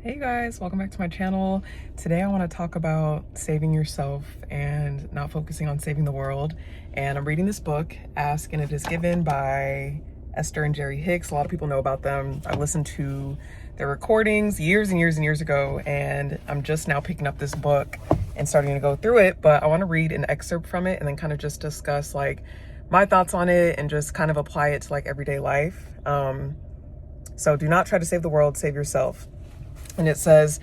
Hey guys, welcome back to my channel. Today I want to talk about saving yourself and not focusing on saving the world. And I'm reading this book, Ask and It Is Given by Esther and Jerry Hicks. A lot of people know about them. I listened to their recordings years and years and years ago, and I'm just now picking up this book and starting to go through it. But I want to read an excerpt from it and then kind of just discuss like my thoughts on it and just kind of apply it to like everyday life. So do not try to save the world, save yourself. And it says,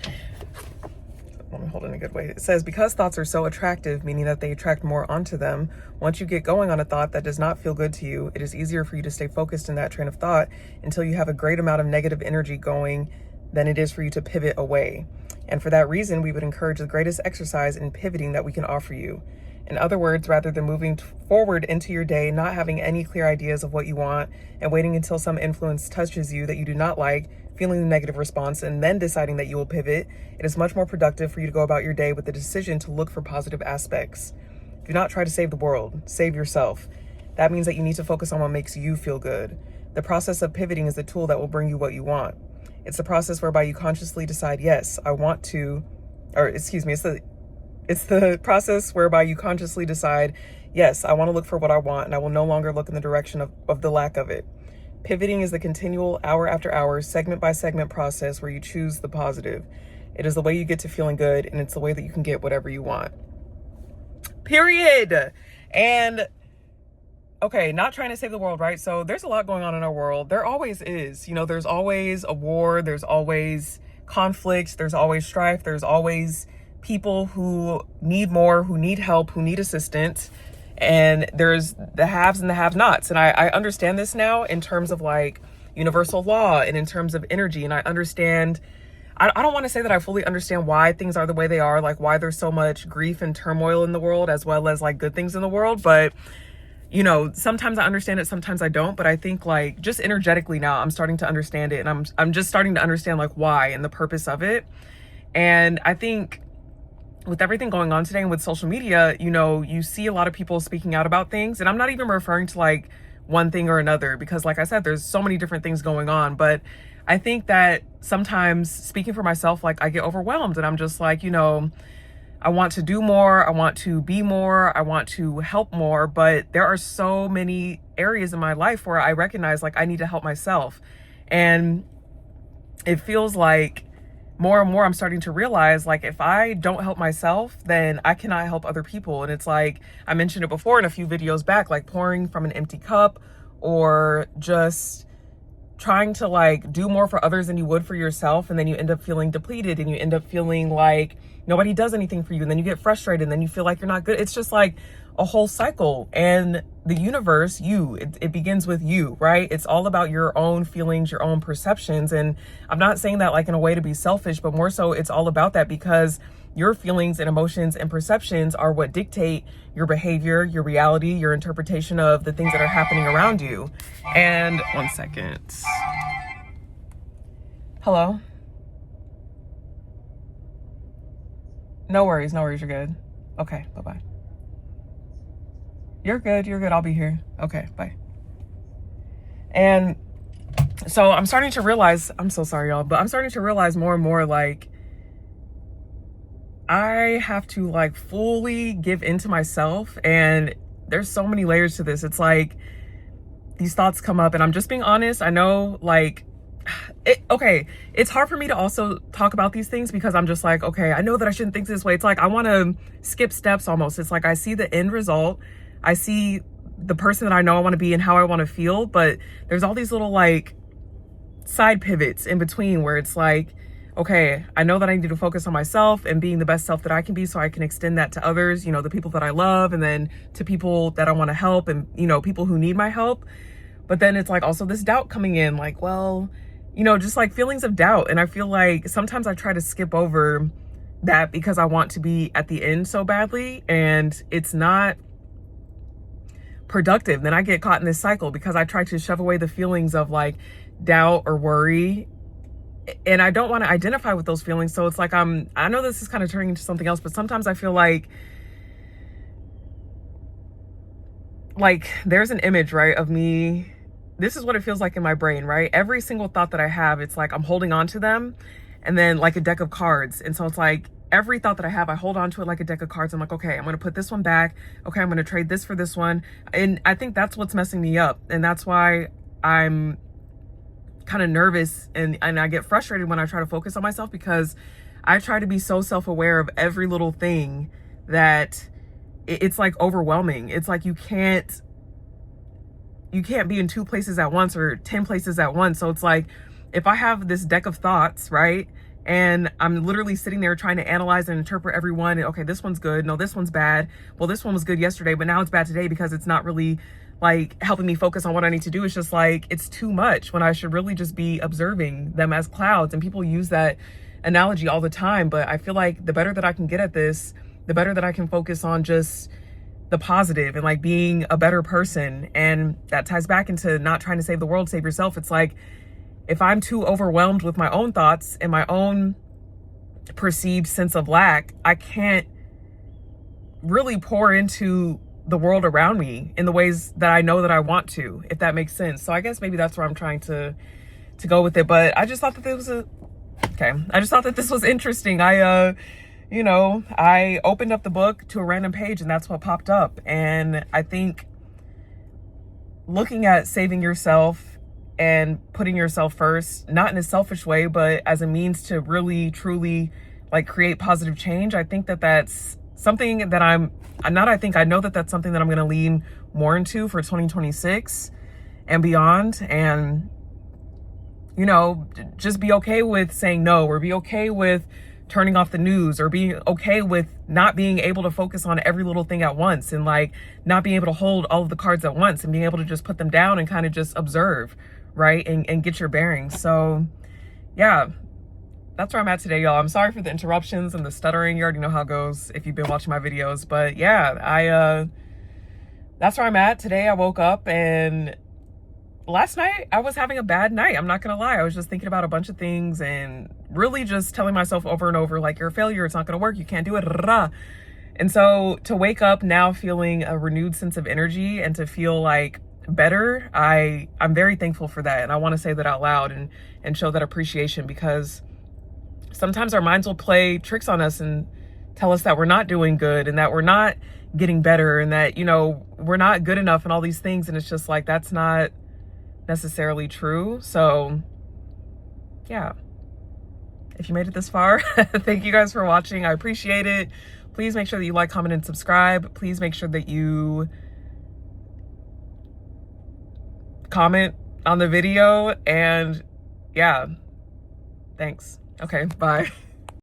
let me hold it in a good way. It says, because thoughts are so attractive, meaning that they attract more onto them, once you get going on a thought that does not feel good to you, it is easier for you to stay focused in that train of thought until you have a great amount of negative energy going than it is for you to pivot away. And for that reason, we would encourage the greatest exercise in pivoting that we can offer you. In other words, rather than moving forward into your day, not having any clear ideas of what you want, and waiting until some influence touches you that you do not like, feeling the negative response, and then deciding that you will pivot, it is much more productive for you to go about your day with the decision to look for positive aspects. Do not try to save the world, save yourself. That means that you need to focus on what makes you feel good. The process of pivoting is the tool that will bring you what you want. It's the process whereby you consciously decide, yes, I want to, it's the process whereby you consciously decide, yes, I want to look for what I want, and I will no longer look in the direction of the lack of it. Pivoting is the continual hour after hour, segment by segment process where you choose the positive. It is the way you get to feeling good, and it's the way that you can get whatever you want. Period. And okay, not trying to save the world, right? So there's a lot going on in our world. There always is. You know, there's always a war, there's always conflicts, there's always strife, there's always people who need more, who need help, who need assistance. And there's the haves and the have-nots. And I understand this now in terms of like universal law and in terms of energy. And I understand, I don't want to say that I fully understand why things are the way they are, like why there's so much grief and turmoil in the world, as well as like good things in the world. But, you know, sometimes I understand it, sometimes I don't. But I think like just energetically now, I'm starting to understand it. And I'm just starting to understand like why and the purpose of it. And I think with everything going on today and with social media, you know, you see a lot of people speaking out about things. And I'm not even referring to like one thing or another, because like I said, there's so many different things going on. But I think that sometimes, speaking for myself, like I get overwhelmed and I'm just like, you know, I want to do more. I want to be more. I want to help more. But there are so many areas in my life where I recognize like I need to help myself. And it feels like more and more I'm starting to realize like if I don't help myself, then I cannot help other people. And it's like I mentioned it before in a few videos back, like pouring from an empty cup, or just trying to like do more for others than you would for yourself, and then you end up feeling depleted and you end up feeling like nobody does anything for you, and then you get frustrated and then you feel like you're not good. It's just like a whole cycle. And the universe, it begins with you, right? It's all about your own feelings, your own perceptions. And I'm not saying that like in a way to be selfish, but more so it's all about that, because your feelings and emotions and perceptions are what dictate your behavior, your reality, your interpretation of the things that are happening around you. And one second. Hello? No worries, you're good. Okay, bye-bye. You're good, I'll be here. Okay, bye. And so I'm starting to realize, I'm so sorry y'all, but I'm starting to realize more and more like I have to like fully give into myself. And there's so many layers to this. It's like these thoughts come up and I'm just being honest. I know like, it's hard for me to also talk about these things because I'm just like, okay, I know that I shouldn't think this way. It's like I want to skip steps almost. It's like I see the end result. I see the person that I know I want to be and how I want to feel, but there's all these little like side pivots in between where it's like, okay, I know that I need to focus on myself and being the best self that I can be so I can extend that to others, you know, the people that I love, and then to people that I want to help, and, you know, people who need my help. But then it's like also this doubt coming in, like, well, you know, just like feelings of doubt. And I feel like sometimes I try to skip over that because I want to be at the end so badly, and it's not productive. Then I get caught in this cycle because I try to shove away the feelings of like doubt or worry, and I don't want to identify with those feelings. So it's like I know this is kind of turning into something else, but sometimes I feel like there's an image, right, of me. This is what it feels like in my brain, right? Every single thought that I have, it's like I'm holding on to them. and then like a deck of cards. And so it's like every thought that I have, I hold on to it like a deck of cards. I'm like, okay, I'm going to put this one back. Okay, I'm going to trade this for this one. And I think that's what's messing me up. And that's why I'm kind of nervous and I get frustrated when I try to focus on myself, because I try to be so self-aware of every little thing that it's like overwhelming. It's like you can't be in 2 places at once or 10 places at once. So it's like, if I have this deck of thoughts, right? And I'm literally sitting there trying to analyze and interpret every one. And okay, this one's good. No, this one's bad. Well, this one was good yesterday, but now it's bad today because it's not really like helping me focus on what I need to do. It's just like, it's too much when I should really just be observing them as clouds. And people use that analogy all the time. But I feel like the better that I can get at this, the better that I can focus on just the positive and like being a better person. And that ties back into not trying to save the world, save yourself. It's like, if I'm too overwhelmed with my own thoughts and my own perceived sense of lack, I can't really pour into the world around me in the ways that I know that I want to, if that makes sense. So I guess maybe that's where I'm trying to go with it. But I just thought that I just thought that this was interesting. I opened up the book to a random page and that's what popped up. And I think looking at saving yourself and putting yourself first, not in a selfish way, but as a means to really, truly like create positive change. I think that that's something that I know that that's something that I'm going to lean more into for 2026 and beyond. And, just be okay with saying no, or be okay with turning off the news, or being okay with not being able to focus on every little thing at once, and like not being able to hold all of the cards at once, and being able to just put them down and kind of just observe, right? And get your bearings. So yeah, that's where I'm at today, y'all. I'm sorry for the interruptions and the stuttering. You already know how it goes if you've been watching my videos. But yeah, that's where I'm at. Today I woke up and last night I was having a bad night. I'm not gonna lie. I was just thinking about a bunch of things and really just telling myself over and over, like, you're a failure, it's not gonna work, you can't do it. And so to wake up now feeling a renewed sense of energy and to feel like better, I'm very thankful for that. And I want to say that out loud and show that appreciation, because sometimes our minds will play tricks on us and tell us that we're not doing good and that we're not getting better and that, we're not good enough and all these things. And it's just like, that's not necessarily true. So yeah, if you made it this far, thank you guys for watching. I appreciate it. Please make sure that you like, comment, and subscribe. Please make sure that you comment on the video. And yeah, thanks. Okay, bye.